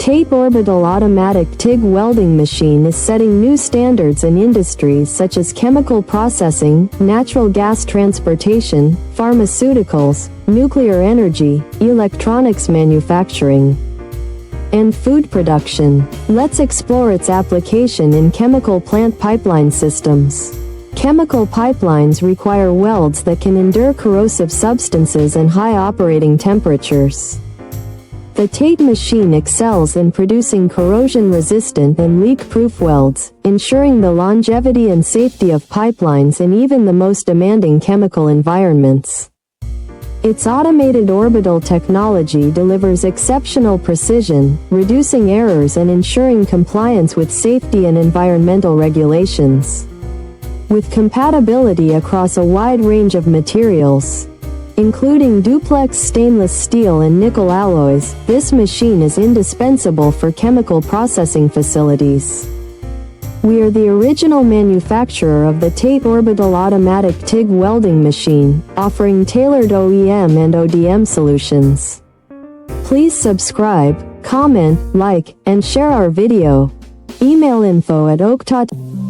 TATE Orbital Automatic TIG Welding Machine is setting new standards in industries such as chemical processing, natural gas transportation, pharmaceuticals, nuclear energy, electronics manufacturing, and food production. Let's explore its application in chemical plant pipeline systems. Chemical pipelines require welds that can endure corrosive substances and high operating temperatures. The TATE machine excels in producing corrosion-resistant and leak-proof welds, ensuring the longevity and safety of pipelines in even the most demanding chemical environments. Its automated orbital technology delivers exceptional precision, reducing errors and ensuring compliance with safety and environmental regulations. With compatibility across a wide range of materials, including duplex stainless steel and nickel alloys, this machine is indispensable for chemical processing facilities. We are the original manufacturer of the TATE Orbital Automatic TIG Welding Machine, offering tailored OEM and ODM solutions. Please subscribe, comment, like, and share our video. Email info@oak.com.